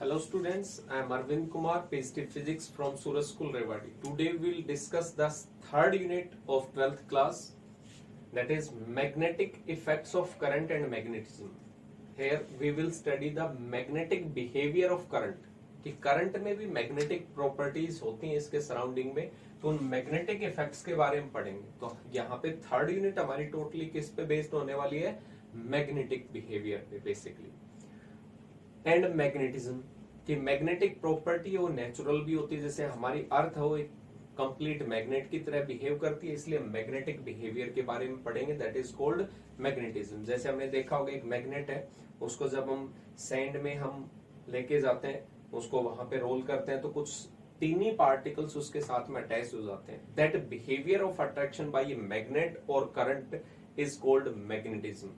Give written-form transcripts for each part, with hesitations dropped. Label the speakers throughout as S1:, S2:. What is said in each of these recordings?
S1: Hello students, I am Arvind Kumar, PhD Physics from Suraj School, Rewari. Today we will discuss the third unit of 12th class, that is magnetic effects of current and magnetism. Here we will study the magnetic behavior of current. कि current में भी magnetic properties होती हैं इसके surrounding में, तो उन magnetic effects के बारे में पढ़ेंगे. तो यहाँ पे थर्ड यूनिट हमारी टोटली किस पे बेस्ड होने वाली है? मैग्नेटिक बिहेवियर पे बेसिकली. एंड मैग्नेटिज्म की मैग्नेटिक प्रॉपर्टी वो नेचुरल भी होती है, जैसे हमारी अर्थ हो एक कंप्लीट मैग्नेट की तरह बिहेव करती है, इसलिए मैग्नेटिक बिहेवियर के बारे में पढ़ेंगे. That is called magnetism. जैसे हमने देखा होगा एक मैग्नेट है, उसको जब हम सैंड में हम लेके जाते हैं, उसको वहां पे रोल करते हैं, तो कुछ टीनी पार्टिकल्स उसके साथ में अटैच हो जाते हैं. That behaviour of attraction bye magnet और करंट इज कॉल्ड मैग्नेटिज्म.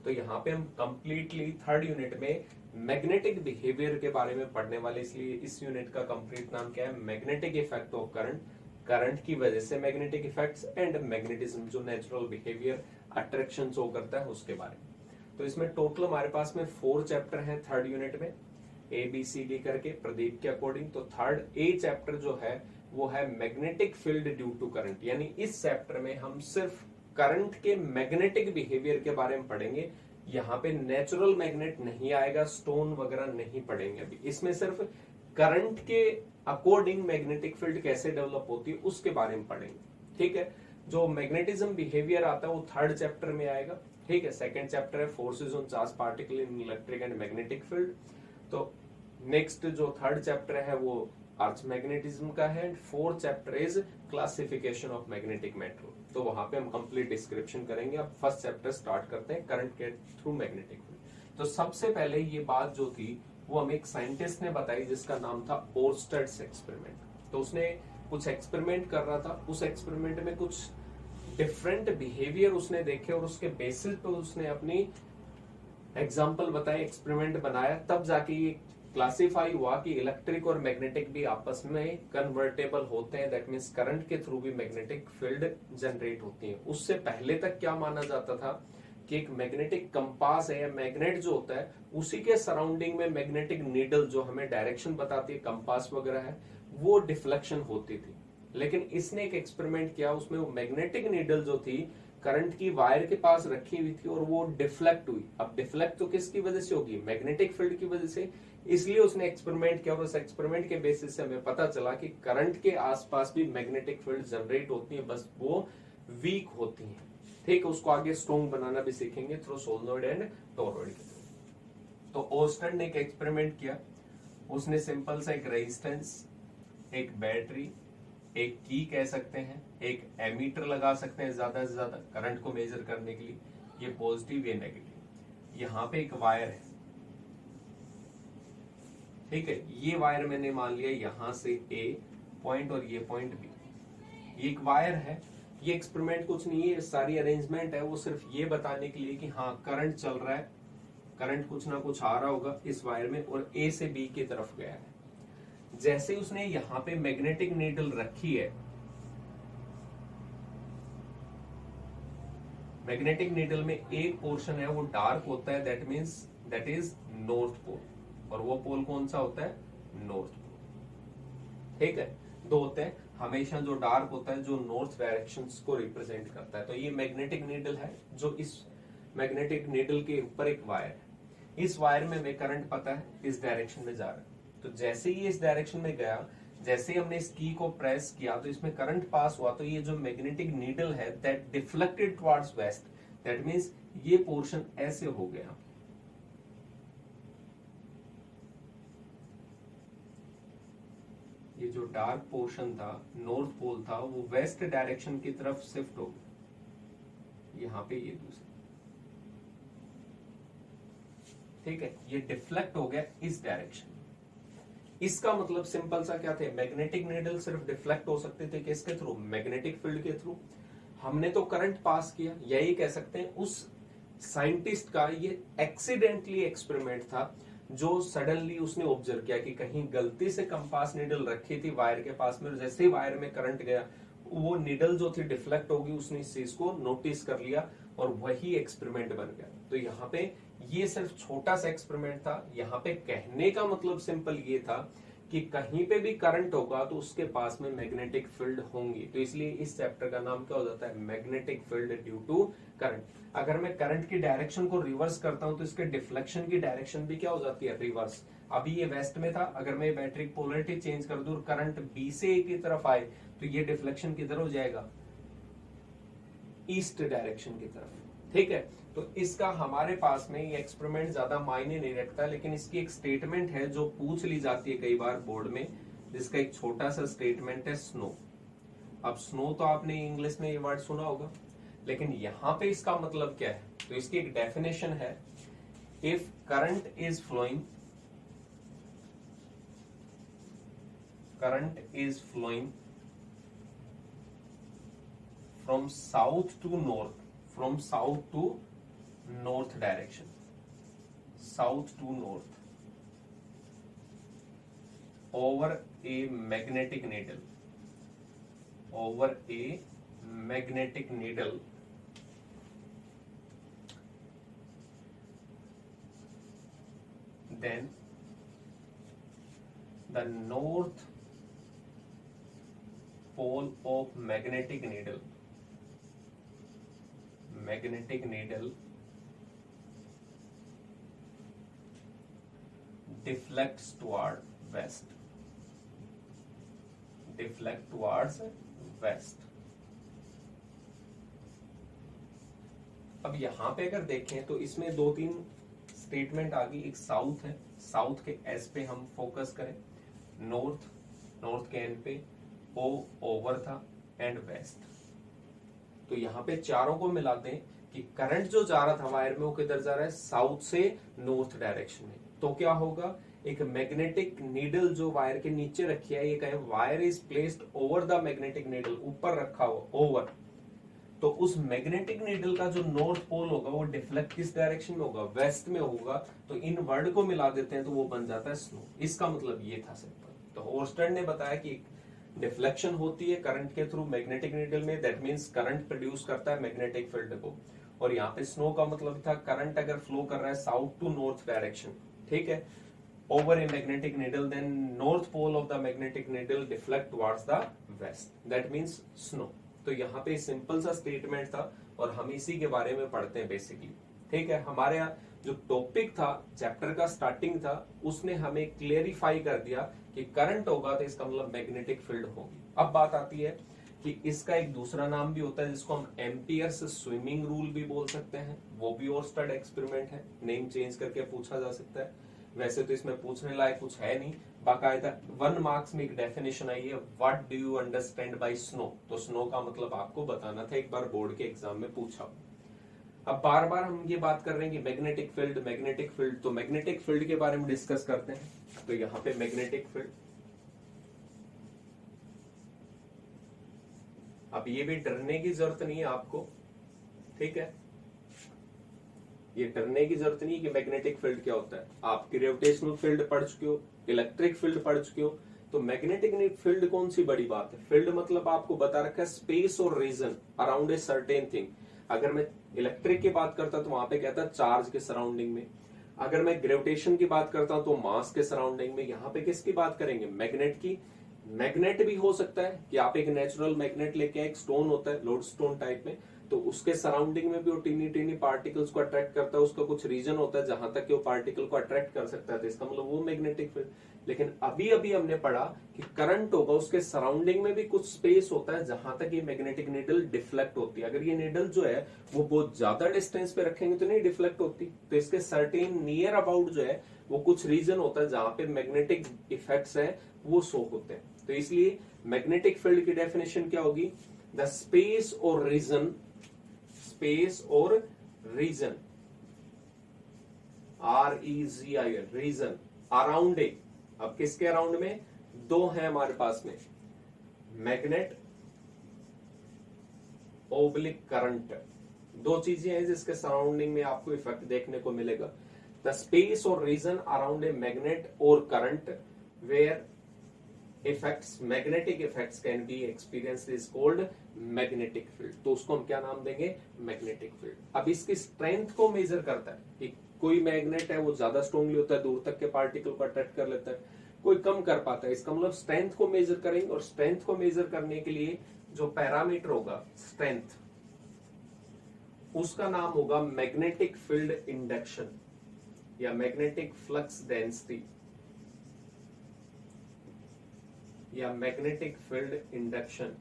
S1: तो यहाँ पे हम कंप्लीटली थर्ड यूनिट में मैग्नेटिक बिहेवियर के बारे में पढ़ने वाले, इसलिए इस यूनिट का कंप्लीट नाम क्या है? Magnetic effect of current. Current की वजह से मैग्नेटिक इफेक्ट्स एंड मैग्नेटिज्म, जो नेचुरल बिहेवियर अट्रैक्शन शो करता है उसके बारे में. तो इसमें टोटल हमारे पास में 4 चैप्टर हैं थर्ड यूनिट में, ABCD करके प्रदीप के अकॉर्डिंग. तो थर्ड ए चैप्टर जो है वो है magnetic field due to current. यानी इस चैप्टर में हम सिर्फ करंट के मैग्नेटिक बिहेवियर के बारे में पढ़ेंगे. यहाँ पे नेचुरल मैग्नेट नहीं आएगा, स्टोन वगैरह नहीं पढ़ेंगे अभी. इसमें सिर्फ करंट के अकॉर्डिंग मैग्नेटिक फील्ड कैसे डेवलप होती है उसके बारे में पढ़ेंगे. ठीक है. जो मैग्नेटिज्म बिहेवियर आता है वो थर्ड चैप्टर में आएगा. ठीक है. सेकंड चैप्टर है forces on charge particle in electric and magnetic field. तो नेक्स्ट जो थर्ड चैप्टर है वो अर्थ मैग्नेटिज्म का है. Fourth chapter is classification of magnetic matter. तो वहां पे हम कंप्लीट डिस्क्रिप्शन करेंगे. अब फर्स्ट चैप्टर स्टार्ट करते हैं, करंट के थ्रू मैग्नेटिक फील्ड. तो सबसे पहले ये बात जो थी वो हमें एक साइंटिस्ट ने बताई जिसका नाम था ओर्स्टेड्स एक्सपेरिमेंट. तो उसने कुछ एक्सपेरिमेंट कर रहा था, उस एक्सपेरिमेंट में कुछ डिफरेंट बिहेवियर उसने देखे और उसके बेसिस पे उसने अपनी एग्जाम्पल बताए, एक्सपेरिमेंट बनाया. तब जाके ये क्लासिफाई हुआ कि इलेक्ट्रिक और मैग्नेटिक भी आपस में कन्वर्टेबल होते हैं. दैट मीन्स करंट के थ्रू भी मैग्नेटिक फील्ड जनरेट होती है. उससे पहले तक क्या माना जाता था कि एक मैग्नेटिक कंपास है या मैग्नेट जो होता है उसी के सराउंडिंग में मैग्नेटिक नीडल जो हमें डायरेक्शन बताती है, कंपास वगैरह है, वो डिफ्लेक्शन होती थी. लेकिन इसने एक एक्सपेरिमेंट किया, उसमें वो मैग्नेटिक नीडल जो थी करंट की वायर के पास रखी हुई थी और वो डिफ्लेक्ट हुई. अब डिफ्लेक्ट तो किसकी वजह से होगी? मैग्नेटिक फील्ड की वजह से. इसलिए उसने एक्सपेरिमेंट किया और उस एक्सपेरिमेंट के बेसिस से हमें पता चला कि करंट के आसपास भी मैग्नेटिक फील्ड जनरेट होती है, बस वो वीक होती है. ठीक है. उसको आगे स्ट्रॉन्ग बनाना भी सीखेंगे थ्रू सोलेनोइड एंड टोरॉइड के थ्रू. तो ओर्स्टेड ने एक एक्सपेरिमेंट किया. उसने सिंपल सा एक रेजिस्टेंस, एक बैटरी, एक की कह सकते हैं, एक एमीटर लगा सकते हैं ज्यादा से ज्यादा करंट को मेजर करने के लिए. ये पॉजिटिव, ये नेगेटिव. यहाँ पे एक वायर है. ठीक है. ये वायर मैंने मान लिया यहां से A पॉइंट और ये पॉइंट B. ये एक वायर है. ये एक्सपेरिमेंट कुछ नहीं है, सारी अरेंजमेंट है वो सिर्फ ये बताने के लिए कि हाँ करंट चल रहा है, करंट कुछ ना कुछ आ रहा होगा इस वायर में और A से B की तरफ गया है. जैसे उसने यहां पे मैग्नेटिक नीडल रखी है, मैग्नेटिक नीडल में एक पोर्शन है वो डार्क होता है, that means that is north pole. और वो पोल कौन सा होता है? North pole. ठीक है. दो होते हैं. हमेशा जो डार्क होता है जो नॉर्थ डायरेक्शन को रिप्रेजेंट करता है. तो ये मैग्नेटिक नीडल है, जो इस मैग्नेटिक नीडल के ऊपर एक वायर है. इस वायर में हमें करंट पता है इस डायरेक्शन में जा रहा है. तो जैसे ही इस डायरेक्शन में गया, जैसे ही हमने इस की को प्रेस किया तो इसमें करंट पास हुआ, तो ये जो मैग्नेटिक नीडल है that deflected towards waste. That means ये पोर्शन ऐसे हो गया. ये जो डार्क पोर्शन था, नॉर्थ पोल था, वो वेस्ट डायरेक्शन की तरफ शिफ्ट हो गया. यहाँ पे ये दूसरा. ठीक है. ये डिफ्लेक्ट हो गया इस डायरेक्शन. इसका मतलब सिंपल सा क्या थे? मैग्नेटिक नीडल सिर्फ डिफ्लेक्ट हो सकते थे किसके थ्रू? मैग्नेटिक फील्ड के थ्रू. हमने तो करंट पास किया. यही कह सकते हैं उस साइंटिस्ट का ये एक्सीडेंटली एक्सपेरिमेंट था, जो सडनली उसने ऑब्जर्व किया कि कहीं गलती से कंपास नीडल रखी थी वायर के पास में, जैसे ही वायर में करंट गया वो नीडल जो थी डिफ्लेक्ट होगी. उसने इस चीज को नोटिस कर लिया और वही एक्सपेरिमेंट बन गया. तो यहाँ पे ये सिर्फ छोटा सा एक्सपेरिमेंट था। यहाँ पे कहने का मतलब सिंपल ये था कि कहीं पे भी करंट होगा तो उसके पास में मैग्नेटिक फील्ड होंगी, तो इसलिए इस चैप्टर का नाम क्या हो जाता है, magnetic field due to current. अगर मैं करंट की डायरेक्शन को रिवर्स करता हूं तो इसके डिफ्लेक्शन की डायरेक्शन भी क्या हो जाती है, रिवर्स। अभी ये वेस्ट में था, अगर मैं बैटरी पोलरिटी चेंज कर दूं, करंट बी से ए की तरफ आए तो ये डिफ्लेक्शन किधर हो जाएगा, ईस्ट डायरेक्शन की तरफ। ठीक है, तो इसका हमारे पास में ये एक्सपेरिमेंट ज्यादा मायने नहीं रखता, लेकिन इसकी एक स्टेटमेंट है जो पूछ ली जाती है कई बार बोर्ड में, जिसका एक छोटा सा स्टेटमेंट है स्नो। अब स्नो तो आपने इंग्लिश में ये वर्ड सुना होगा, लेकिन यहां पे इसका मतलब क्या है, तो इसकी एक डेफिनेशन है, if current is flowing from south to north, from south to north direction, south to north, over a magnetic needle, over a magnetic needle, then the north pole of magnetic needle deflects toward west, deflect towards west। अब यहां पे अगर देखें तो इसमें दो तीन statement आ गई, एक साउथ है, साउथ के एस पे हम फोकस करें, नॉर्थ, नॉर्थ के एन पे, ओ ओवर था, एंड वेस्ट। तो यहाँ पे चारों को मिलाते हैं कि करंट जो जा रहा था वायर में वो किधर जा रहा है, साउथ से नॉर्थ डायरेक्शन में। तो क्या होगा, एक मैग्नेटिक नीडल जो वायर के नीचे रखी है, ये कहें wire is placed over the magnetic needle, ऊपर रखा हुआ, ओवर। तो उस मैग्नेटिक नीडल का जो नॉर्थ पोल होगा वो डिफ्लेक्ट किस डायरेक्शन में होगा, वेस्ट में होगा। तो इन वर्ड को मिला देते हैं तो वो बन जाता है स्नो। इसका मतलब ये था सिंपल। तो ओर्स्टेड ने बताया कि डिफ्लेक्शन होती है करंट के थ्रू मैग्नेटिक नीडल में, दैट मींस करंट प्रोड्यूस करता है मैग्नेटिक फील्ड को। और यहाँ पे स्नो का मतलब था करंट अगर फ्लो कर रहा है साउथ टू नॉर्थ डायरेक्शन, ठीक है, over a magnetic needle, then north pole of the magnetic needle deflect towards the west, that means snow. तो यहाँ पे सिंपल सा स्टेटमेंट था और हम इसी के बारे में पढ़ते हैं बेसिकली। ठीक है, हमारे यहाँ जो टॉपिक था, चैप्टर का स्टार्टिंग था, उसने हमें क्लियरिफाई कर दिया कि करंट होगा तो इसका मतलब मैग्नेटिक फील्ड होगी। अब बात आती है कि इसका एक दूसरा नाम भी होता है जिसको हम एम्पियर्स स्विमिंग रूल भी बोल सकते हैं, वो भी ओर्स्टेड एक्सपेरिमेंट है, नेम चेंज करके पूछा जा सकता है। वैसे तो इसमें पूछने लायक कुछ है नहीं, बाकायदा 1 मार्क्स में एक डेफिनेशन आई है, what do you understand by snow. तो स्नो का मतलब आपको बताना था, एक बार बोर्ड के एग्जाम में पूछा। अब बार बार हम ये बात कर रहे हैं कि मैग्नेटिक फील्ड, मैग्नेटिक फील्ड, तो मैग्नेटिक फील्ड के बारे में डिस्कस करते हैं। तो यहाँ पे मैग्नेटिक फील्ड, अब ये भी डरने की जरूरत नहीं है आपको, ठीक है, ये डरने की जरूरत नहीं कि मैग्नेटिक फील्ड क्या होता है। आप ग्रेविटेशनल फील्ड पढ़ चुके हो, इलेक्ट्रिक फील्ड पढ़ चुके हो, तो मैग्नेटिक फील्ड कौन सी बड़ी बात है। फील्ड मतलब आपको बता रखा है स्पेस और region around a certain thing. अगर मैं इलेक्ट्रिक की बात करता तो वहां पे कहता है चार्ज के सराउंडिंग में, अगर मैं ग्रेविटेशन की बात करता हूं तो मास के सराउंडिंग में। यहाँ पे किसकी बात करेंगे, मैग्नेट की। मैग्नेट भी हो सकता है कि आप एक नेचुरल मैग्नेट लेके आए, एक स्टोन होता है लोड स्टोन टाइप में, तो उसके सराउंडिंग में भी वो टीनी टीनी पार्टिकल्स को अट्रैक्ट करता है, उसका कुछ रीजन होता है जहां तक कि वो पार्टिकल को अट्रैक्ट कर सकता है, तो इसका मतलब वो मैग्नेटिक फील्ड। लेकिन अभी अभी हमने पढ़ा कि करंट होगा, उसके सराउंडिंग में भी कुछ स्पेस होता है जहां तक ये मैग्नेटिक नीडल डिफ्लेक्ट होती है। अगर ये नीडल जो है वो बहुत ज्यादा डिस्टेंस पे रखेंगे तो नहीं डिफ्लेक्ट होती, तो इसके सर्टेन नियर अबाउट जो है वो कुछ रीजन होता है जहां पे मैग्नेटिक इफेक्ट्स है वो शो होते हैं। तो इसलिए मैग्नेटिक फील्ड की डेफिनेशन क्या होगी, द स्पेस और रीजन, स्पेस और region, REGION, region around a. अब किसके अराउंड में, दो हैं हमारे पास में, मैग्नेट ओब्लिक करंट, दो चीजें हैं जिसके सराउंडिंग में आपको इफेक्ट देखने को मिलेगा। द स्पेस और रीजन अराउंड ए मैग्नेट और current where effects, magnetic effects can be experienced is called magnetic field. तो उसको हम क्या नाम देंगे, मैग्नेटिक फील्ड। अब इसकी स्ट्रेंथ को मेजर करता है कि कोई मैग्नेट है वो ज्यादा स्ट्रांगली होता है, दूर तक के पार्टिकल को अट्रैक्ट कर लेता है, कोई कम कर पाता है। इसका मतलब स्ट्रेंथ को मेजर करेंगे, और स्ट्रेंथ को मेजर करने के लिए जो पैरामीटर होगा स्ट्रेंथ, उसका नाम होगा मैग्नेटिक फील्ड इंडक्शन या मैग्नेटिक फ्लक्स डेंसिटी या मैग्नेटिक फील्ड इंडक्शन,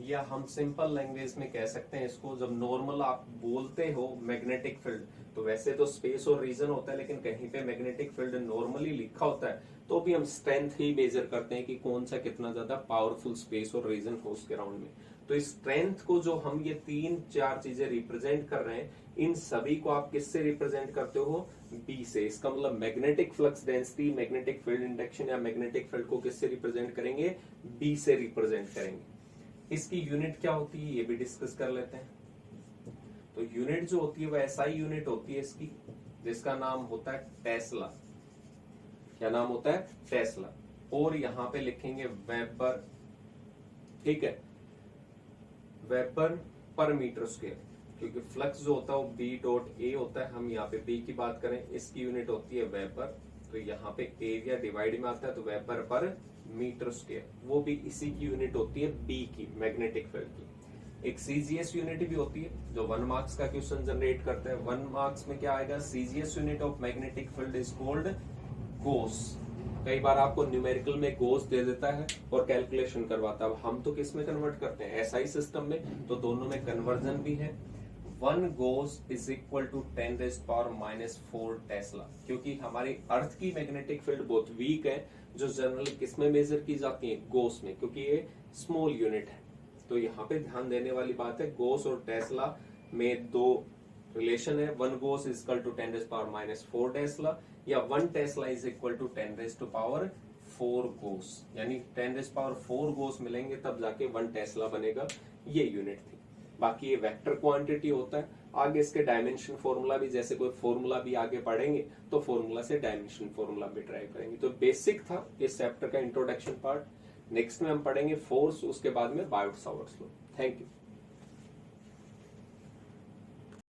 S1: या हम सिंपल लैंग्वेज में कह सकते हैं इसको, जब नॉर्मल आप बोलते हो मैग्नेटिक फील्ड, तो वैसे तो स्पेस और रीजन होता है, लेकिन कहीं पे मैग्नेटिक फील्ड नॉर्मली लिखा होता है तो भी हम स्ट्रेंथ ही मेजर करते हैं कि कौन सा कितना ज्यादा पावरफुल स्पेस और रीजन हो उसके राउंड में। तो इस स्ट्रेंथ को जो हम ये 3-4 चीजें रिप्रेजेंट कर रहे हैं, इन सभी को आप किससे रिप्रेजेंट करते हो? बी से। इसका मतलब magnetic flux density, magnetic field induction या मैग्नेटिक फील्ड को किससे रिप्रेजेंट करेंगे? बी से रिप्रेजेंट करेंगे। इसकी यूनिट क्या होती है ये भी डिस्कस कर लेते हैं। तो यूनिट जो होती है वो ऐसा ही यूनिट होती है इसकी, जिसका नाम होता है टेस्ला। क्या नाम होता है? टेस्ला। और यहां पे लिखेंगे वेबर, ठीक है, वेबर पर मीटर स्क्वायर, क्योंकि फ्लक्स जो होता है वो बी डॉट ए होता है। हम यहाँ पे बी की बात करें, इसकी यूनिट होती है वेबर, तो यहाँ पे एरिया डिवाइड में आता है तो वेबर पर मीटर स्क्वायर, वो भी इसी की यूनिट होती है बी की, मैग्नेटिक फील्ड की। एक सीजीएस यूनिट भी होती है जो 1 मार्क्स का क्वेश्चन जनरेट करता है। 1 मार्क्स में क्या आएगा? CGS unit of magnetic field is called gauss. कई बार आपको न्यूमेरिकल में गोस दे देता है और कैलकुलेशन करवाता है। अब हम तो किस में कन्वर्ट करते हैं? एसआई सिस्टम में, तो दोनों में कन्वर्जन भी है। 1 गोस इज इक्वल टू 10⁻⁻⁴ टेस्ला, क्योंकि हमारी अर्थ की मैग्नेटिक फील्ड बहुत वीक है, जो जनरली किस में मेजर की जाती है? गोस में, क्योंकि ये स्मॉल यूनिट है। तो यहाँ पे ध्यान देने वाली बात है, गोस और टेस्ला में 2 रिलेशन है। 1 गोस इज इक्वल टू 10⁻⁻⁴ टेस्ला, या 1 टेस्ला इज इक्वल टू 10⁻⁴ गोस, यानी 10⁻⁴ गोस मिलेंगे तब जाके 1 टेस्ला बनेगा। ये यूनिट थी। बाकी ये वेक्टर क्वांटिटी होता है। आगे इसके डायमेंशन फॉर्मूला भी, जैसे कोई फॉर्मूला भी आगे पढ़ेंगे तो फॉर्मूला से डायमेंशन फॉर्मूला भी ट्राई करेंगे। तो बेसिक था इस चैप्टर का इंट्रोडक्शन पार्ट। नेक्स्ट में हम पढ़ेंगे फोर्स, उसके बाद में Biot Savart's law. Thank you.